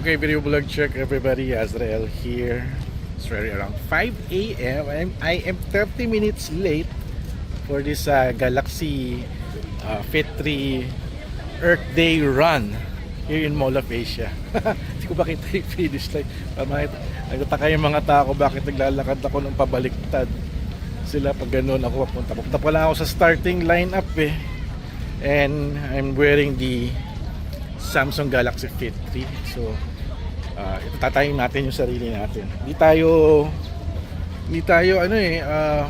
Okay, video vlog check everybody. Azrael here. It's already around 5 a.m. I am 30 minutes late for this Galaxy Fit 3 Earth Day run here in Mall of Asia. Hindi ko bakit yung finish line. Nagtataka yung mga tao bakit naglalakad ako ng pabaliktad. Sila pag ganoon ako papunta. Papunta pala ako sa starting lineup eh. And I'm wearing the Samsung Galaxy Fit 3. So itatayin natin yung sarili natin. Hindi tayo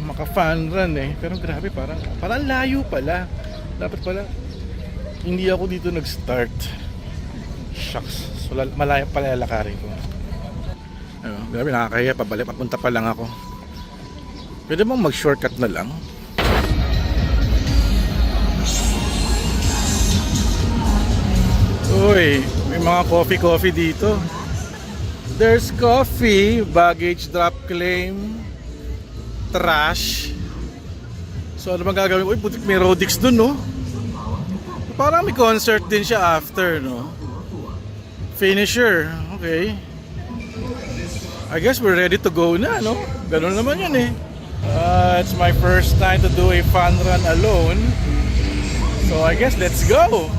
maka-fun run eh. Pero grabe, parang layo pala. Dapat pala hindi ako dito nag-start. Shucks. So malayo pala lalakarin ko. Grabe, nakakahiya, papunta pa lang ako. Pwede bang mag-shortcut na lang? Uy, may mga coffee dito. There's coffee, baggage drop claim, trash. So ano bang gagawin ko? Uy, putik, may Rodix dun, no? Parang may concert din siya after, no? Finisher, okay. I guess we're ready to go na, no? Ganun naman yun eh. It's my first time to do a fun run alone. So I guess let's go.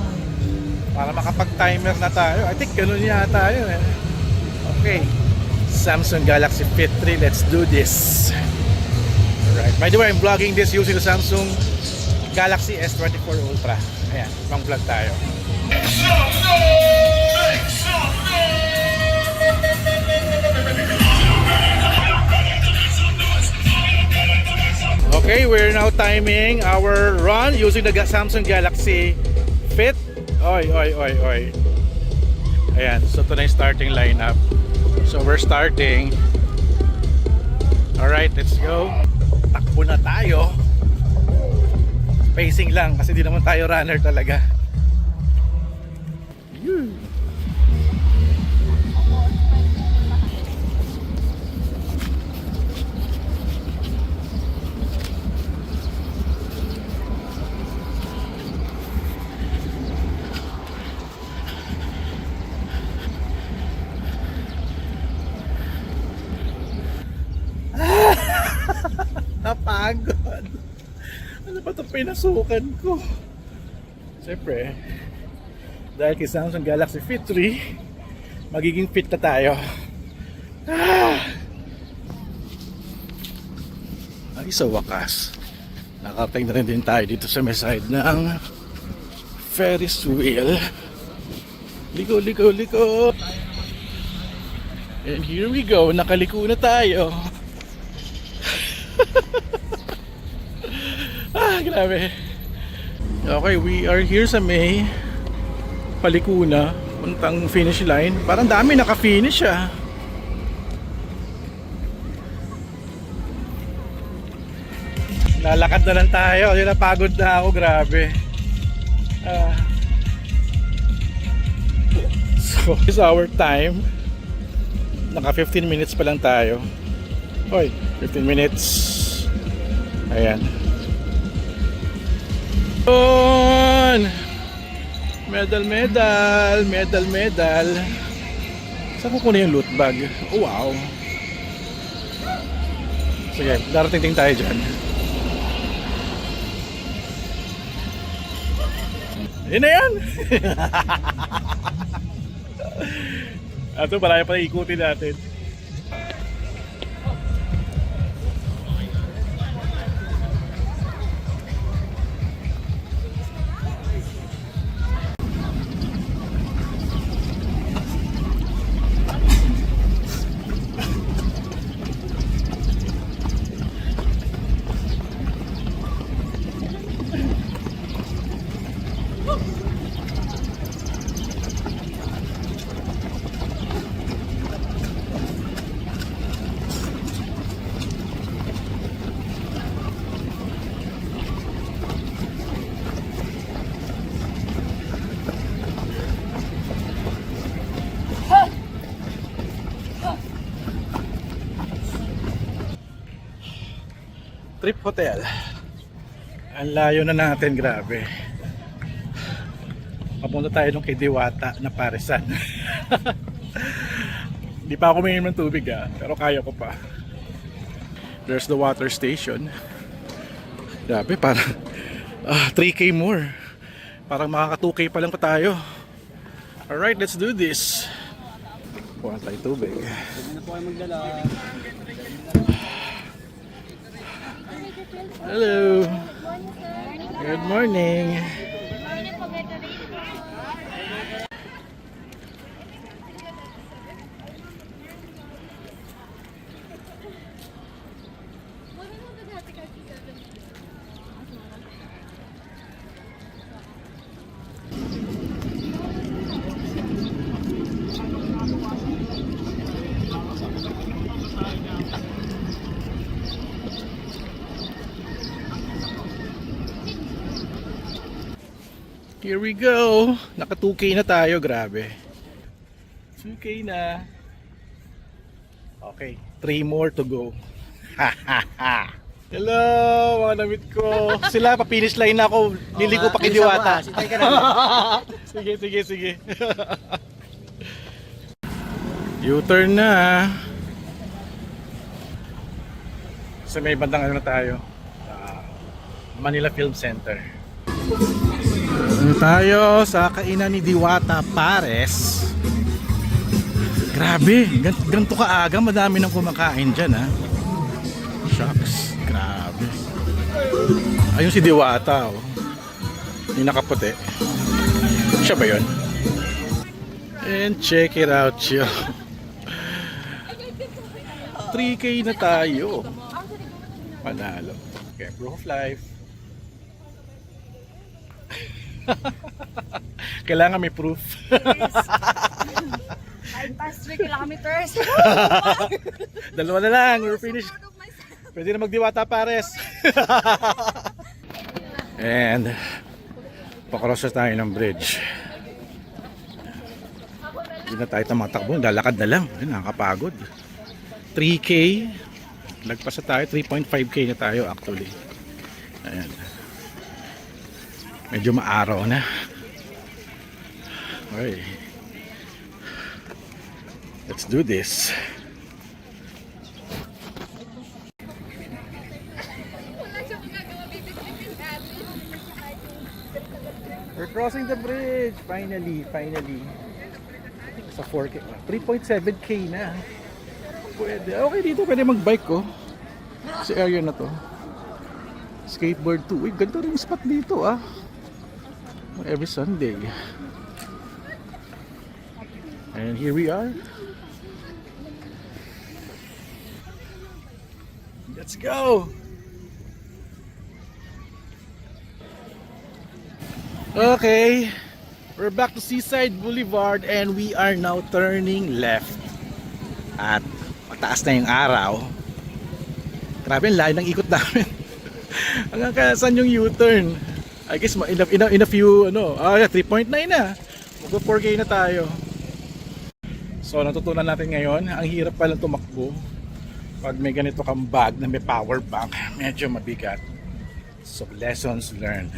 Para makapag-timer na tayo. I think ganun yata yun eh. Okay, Samsung Galaxy Fit 3, let's do this. Alright, by the way, I'm vlogging this using the Samsung Galaxy S24 Ultra. Ayan, pang vlog tayo. Okay, we're now timing our run using the Samsung Galaxy Fit. Oy. Ayan, so ito na yung starting lineup. So we're starting. Alright, let's go. Takbo na tayo. Pacing lang kasi di naman tayo runner talaga. Napagod. Ano ba ito pinasukan ko? Siyempre, dahil kay Samsung Galaxy Fit 3, magiging fit na tayo. Ay, sa wakas, nakarating na rin din tayo dito sa may side ng Ferris wheel. Liko. And here we go, nakaliko na tayo. Grabe. Okay, we are here sa may palikuna, puntang finish line. Parang dami naka-finish ah. Lalakad na lang tayo. Napagod na ako, grabe. So, it's our time. Naka 15 minutes pa lang tayo. Hoy, 15 minutes. Ayan. Medal. Saan ko kunin yung loot bag? Oh, wow. Sige, darating tayo dyan. Yun na yan. Ito, marami pa ikutin natin. Trip Hotel. Ang layo na natin, grabe. Papunta tayo nung kay Diwata na Parisan. Di pa ako uminom ng tubig pero kaya ko pa. There's the water station. Grabe, parang 3K more. Parang makaka 2K pa lang pa tayo. Alright, let's do this. Kuha tayo tubig. Hello. Good morning. Here we go. Naka 2K na tayo, grabe. 2K na. Okay, 3 more to go. Hello, mga namit ko. Sila, pa-finish line na ako. Liligo pa kay Diwata. Sige, sige, sige. U-turn na. Sa may bandang ano na tayo. Manila Film Center. Ano tayo sa kainan ni Diwata Pares. Grabe, ganito kaaga, madami nang kumakain dyan Shucks, grabe. Ayun si Diwata yung nakaputi. Siya ba yun? And check it out yo. 3K na tayo. Panalo. Okay, proof of life. Kailangan may proof. I'm past 3 kilometers. Dalawa na lang, we're finished. Pwede na magdiwata pares. And pakross tayo ng bridge. Hindi na tayo tumatakbo, lalakad na lang. Nakakapagod. 3K. Lagpas na tayo, 3.5K na tayo actually. Ayan. Medyo maaraw na. Okay. Let's do this. We're crossing the bridge. Finally. Sa 4K. 3.7K na. Pwede. Okay, dito pwede mag-bike ko. Sa area na to. Skateboard 2. Uy, ganito rin yung spot dito every Sunday. And here we are. Let's go. Okay, we're back to Seaside Boulevard and we are now turning left. At mataas na yung araw. Grabe, ang layo ng ikot namin. Hanggang saan yung U-turn? I guess in a few 3.9 na. Mag 4K na tayo. So natutunan natin ngayon, ang hirap palang tumakbo pag may ganito kang bag na may power bank, medyo mabigat. So lessons learned.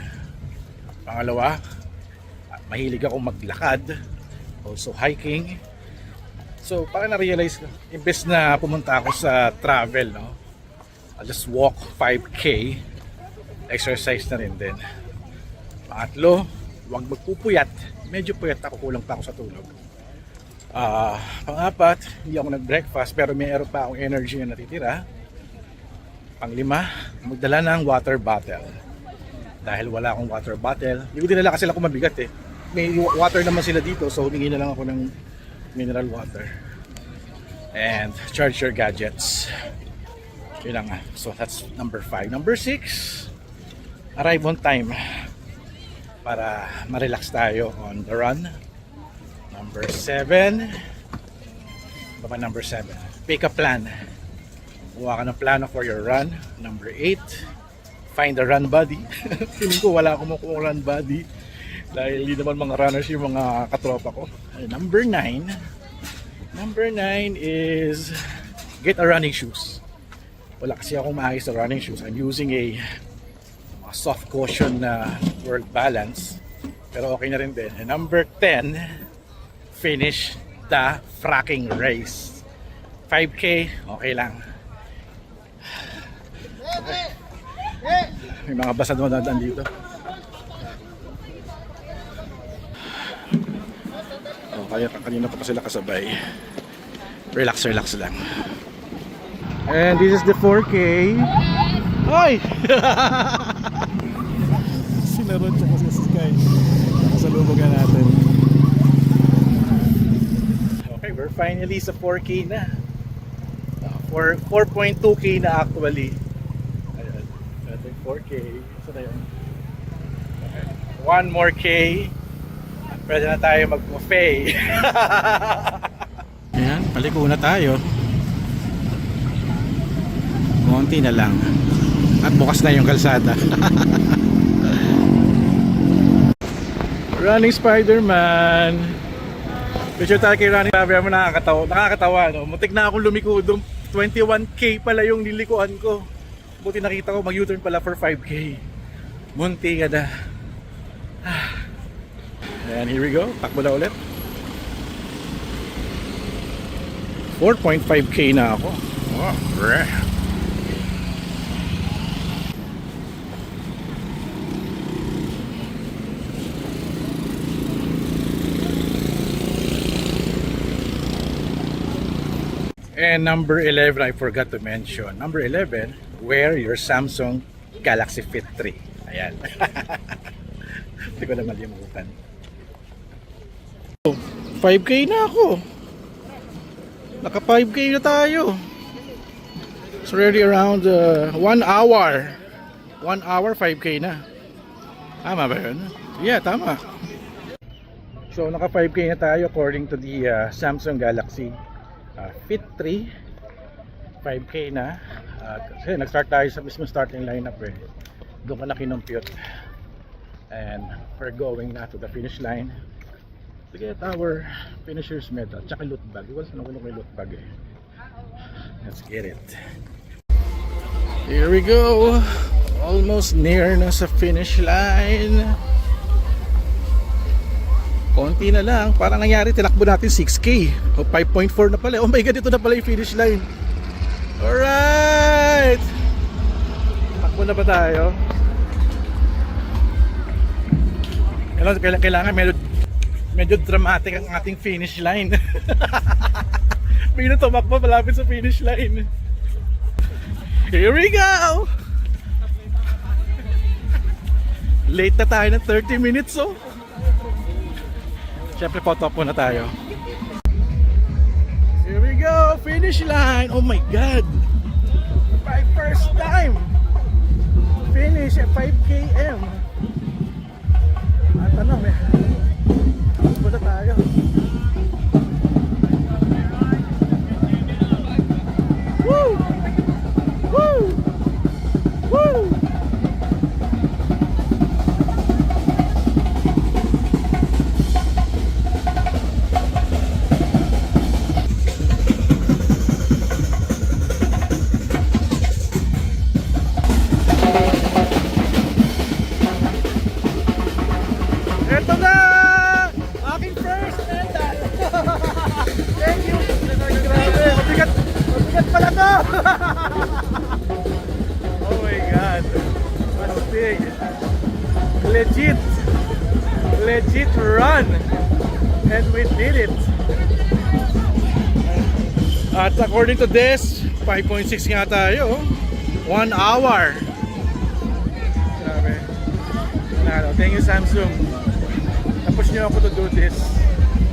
Pangalawa, mahilig ako maglakad, also hiking. So parang na-realize ko, imbes na pumunta ako sa travel, I'll just walk 5K, exercise na rin din. Pangatlo, huwag magpupuyat. Medyo puyat ako, kulang pa ako sa tulog. Pang-apat, hindi ako nag-breakfast pero mayroon pa akong energy na natitira. Pang-lima, magdala ng water bottle. Dahil wala akong water bottle, hindi ko dinala kasi lang kung mabigat May water naman sila dito, so humingi na lang ako ng mineral water. And charge your gadgets. Yun lang So that's number 5. Number 6, arrive on time para ma-relax tayo on the run. Number 7, baba number 7, pick a plan. Kuha ka ng plano for your run. Number 8, find a run buddy. Feeling ko wala akong makuha run buddy dahil hindi naman mga runners yung mga katropa ko. Number 9 is get a running shoes. Wala kasi akong maayos na running shoes. I'm using a soft cushion na World Balance, pero okay na rin din. And number 10, finish the fracking race. 5K, okay lang. May mga basa doon dito. Oh, kaya kanina pa sila kasabay. Relax lang. And this is the 4K. Hoy! Sinarot siya kasi sa Sky. Kasalubungan natin. Okay, we're finally sa 4K na. 4.2K na actually. Ayan. Ito yung 4K. Saan na yun? Okay. One more K. Pwede na tayo mag-buffet. Ayan, paliko na tayo. Konti na lang. At bukas na yung kalsada. Running Spider-Man. Picture tayo kay Running. Sabi mo nakakatawa, no? Muntik na akong lumiko doon. 21K pala yung nilikuan ko. Buti nakita ko mag-U-turn pala for 5K. Munti ka na. And here we go. Takbo na ulit. 4.5K na ako. Oh, reh. And number 11, I forgot to mention. Number 11, wear your Samsung Galaxy Fit 3. Ayan. Hindi ko na malimutan. 5K na ako. Naka 5K na tayo. It's already around 1 hour. 1 hour, 5K na. Tama ba yun? Yeah, tama. So naka 5K na tayo according to the Samsung Galaxy Fit 3. 5K na. Kasi nag-start tayo sa mismo starting lineup eh. Doon ka na kinumpute. And we're going na to the finish line to get our finisher's medal. Tsaka loot bag. Iwan sa nakulong may loot bag eh. Let's get it. Here we go. Almost near na sa finish line. Konti na lang. Parang nangyari, tinakbo natin 6K. O 5.4 na pala. Oh my God, ito na pala yung finish line. Alright! Takbo na ba tayo? Kailangan medyo dramatic ang ating finish line. Bigla tumakbo malapit sa finish line. Here we go! Late na tayo ng 30 minutes oh. Siyempre photo up muna tayo. Here we go! Finish line! Oh my God! My first time! Finish at 5 km. At ano eh? Punta tayo. Woo! Woo! Woo! Ito na! Aking first medal! Thank you! Grabe! Mabigat pala to! Oh my God! Mastig! Legit run! And we did it! At according to this, 5.6 nga tayo. 1 hour! Grabe! Thank you Samsung! Push nyo ako to do this.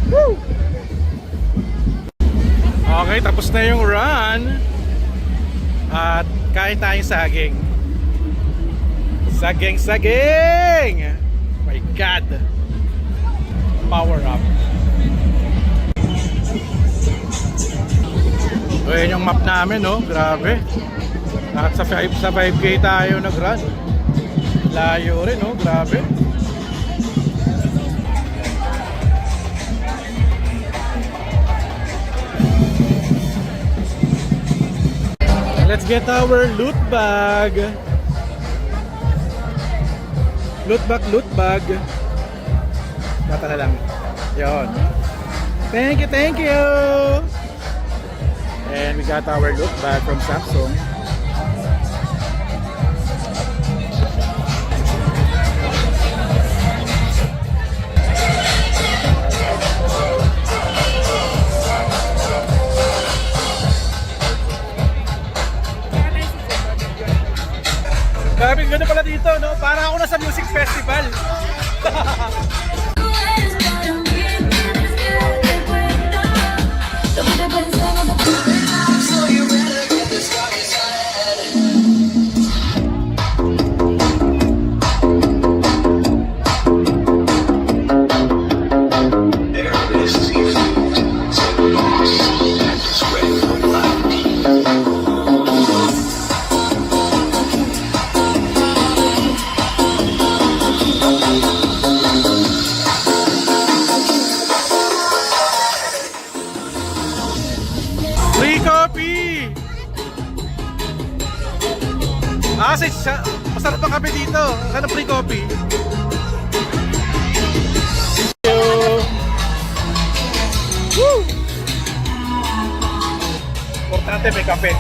Woo! Okay, tapos na yung run. At kain tayong saging. Saging! My God! Power up. So yun yung map namin, no? Grabe. At sa 5K tayo nag-run. Layo rin, no? Grabe. Let's get our loot bag. Loot bag. Bata na lang. Yon. Thank you. And we got our look bag from Samsung. Grabe, ganda pala dito, no? Para ako nasa music festival. Free coffee! Masarap ang kape dito. Sana free coffee. Thank you. Woo! Importante may kape.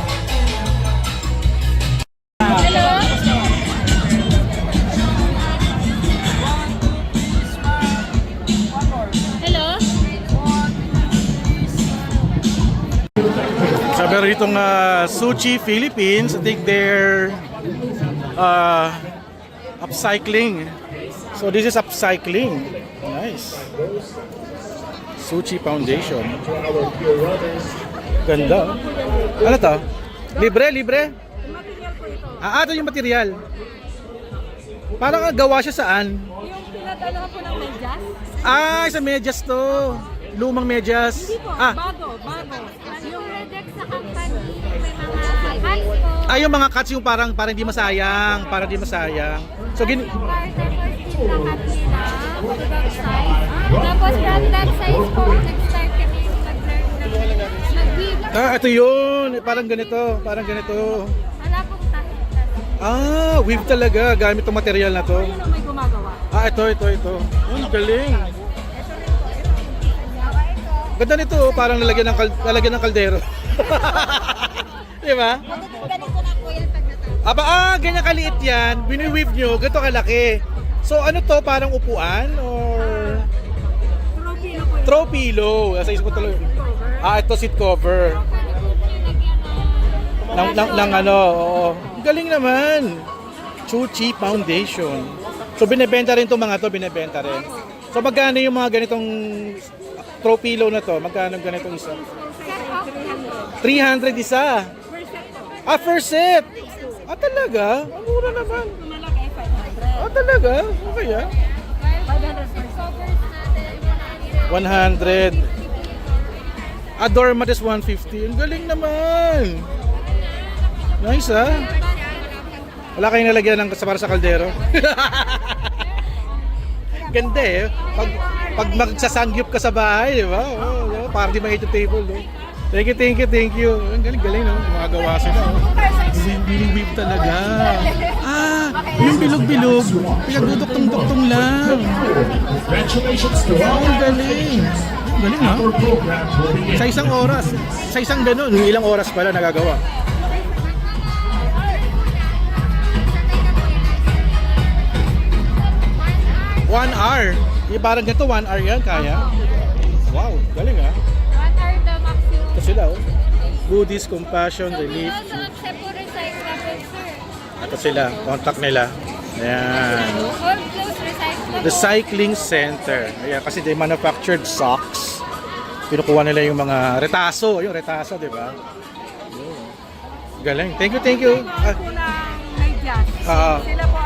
Hello? Sabi rito ng Sushi Philippines, I think they're upcycling. So this is upcycling. Nice. Sushi Foundation. Ganda. Ano to? Libre, libre? Ito yung material. Parang gawa siya saan? Yung pinadala po ng medyas? Sa medyas to. Lumang medyas. Hindi po, bago. Yung Redex sa company, may mga hats po. Yung mga cuts yung parang hindi masayang. Parang hindi masayang. So, Carter for Steve na cut nila, product size. Tapos from that size po, nag-start kami mag-learn ng mag-weave. ito yun. Parang ganito. Wala pong tahit. Weave talaga. Gamit tong material na to. Yun ang may gumagawa. Ito. Ang galing. Ganda nito, parang lalagyan ng kaldero. Di ba? Ganito na po yan pag natapos. Ganyan kaliit yan. Bini-weave nyo, ganito kalaki. So ano to, parang upuan? Or throw pillow. Sa isip ko tuloy. Ito seat cover. Oo. Ang galing naman. Sushi Foundation. So binebenta rin itong mga to, binebenta rin. So magkano yung mga ganitong throw pillow na to? Magkano ganitong isa? 300 isa. First set. Talaga? Ang mura naman. Talaga? Okay ah. 100. Doormat is 150. Ang galing naman. Nice ah. Wala kayong nalagyan ng para sa kaldero? Ganda eh. Pag magsasangyup ka sa bahay, di ba? Para di mahit yung table. No? Thank you. Ang galing, no? Gumagawa sila. Bini-weave talaga. Yung bilog-bilog. Pinagduduktong-duktong lang. Congratulations to all. Ang galing. Galing ha? Sa isang oras. Sa isang ganun. Ilang oras pala nagagawa. One hour. Parang ganito, 1 hour yan, kaya. Wow, galing ha. 1 hour the maximum. Ito sila oh. Goodies, Compassion, Relief. Also, accept po recyclable, sir. Ito sila, contact nila. Ayan. All clothes recyclable. Recycling Center. Ayan, kasi they manufactured socks. Pinukuha nila yung mga retaso. Yung retaso, di ba? Galing. Thank you. Po ng medyas.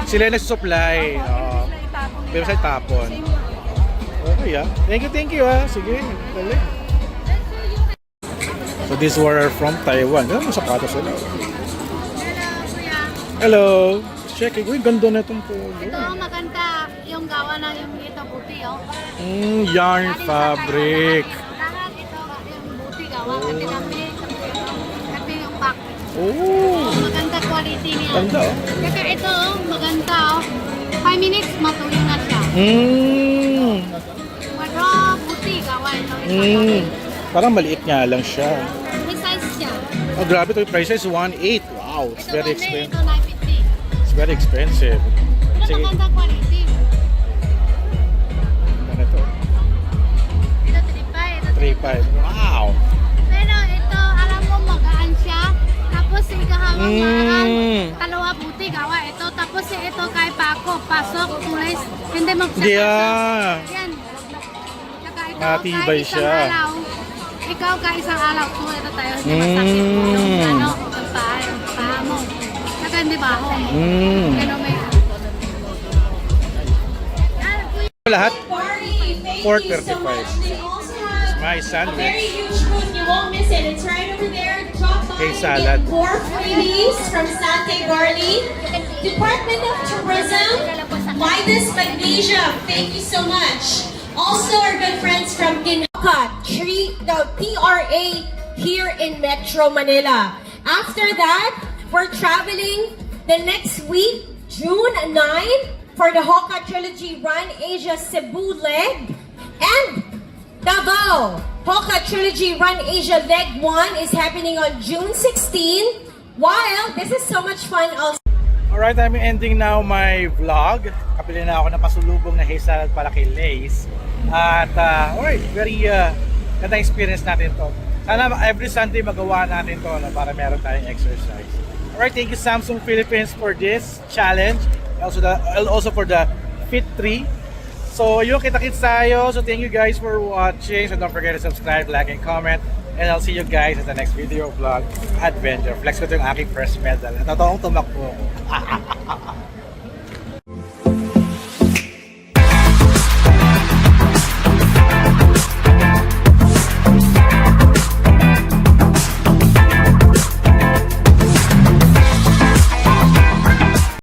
Sila yung nagsusupply. Pero sa tapon. Okay ah. Thank you ah. Sige. Galing. So these were from Taiwan. Ano sapatos sila? Hello. Check it. Uy, ganda na itong polo. Ito ang maganda yung gawa ng yung ito buti, oh. Yarn fabric. Lahat ito yung buti gawa. Kasi yung back. Oh. Maganda quality niya. Ganda oh. Kaya ito, oh, maganda, oh. 5 minutes, matuloy na siya. Pero buti gawa ito. Parang maliit nga lang siya. May size siya. Oh, grabe ito. Yung price is 1.8. Wow, it's very Ito expensive. 950. It's very expensive. Pero Sige, maganda quality. ano to? Ito 3.5. 3.5. Wow! Pero ito, alam mo, magaan siya. Tapos ikahawang mahal. Kalawa buti, gawa ito. Tapos ito kay Paco. Pasok, tulis. Hindi magsakasok. Yeah. Yan. Saka ito, Matibay kahit isang siya. araw. Ikaw ka isang araw. So, ito tayo. Hindi masakit mo. Yung ano, ang paa mo. Saka hindi baho. Ano may... Ah, kuya. Lahat? Thank $4.35. you so much. They also have My a very sandwich. huge booth. You won't miss it. It's right over there. Drop by Hey, and salad. get 4 freebies from Sante Garli. Department of Tourism, Midas Magnesia. Thank you so much. Also, our good friends from Ginaka, PRA here in Metro Manila. After that, we're traveling the next week, June 9, for the Hoka Trilogy Run Asia Cebu leg. And Davao, Hoka Trilogy Run Asia leg 1 is happening on June 16. While this is so much fun also. Alright, I'm ending now my vlog. Kapili na ako ng pasulubong na hay salad para kay Lace. At alright, very ganda experience natin to. Sana every Sunday magawa natin to para meron tayong exercise. Alright, thank you Samsung Philippines for this challenge. Also for the Fit 3. So yun, kita-kits tayo. So thank you guys for watching. So don't forget to subscribe, like, and comment. And I'll see you guys at the next video vlog adventure. Flex ko ito yung aking first medal. Totoong tumakbo ko.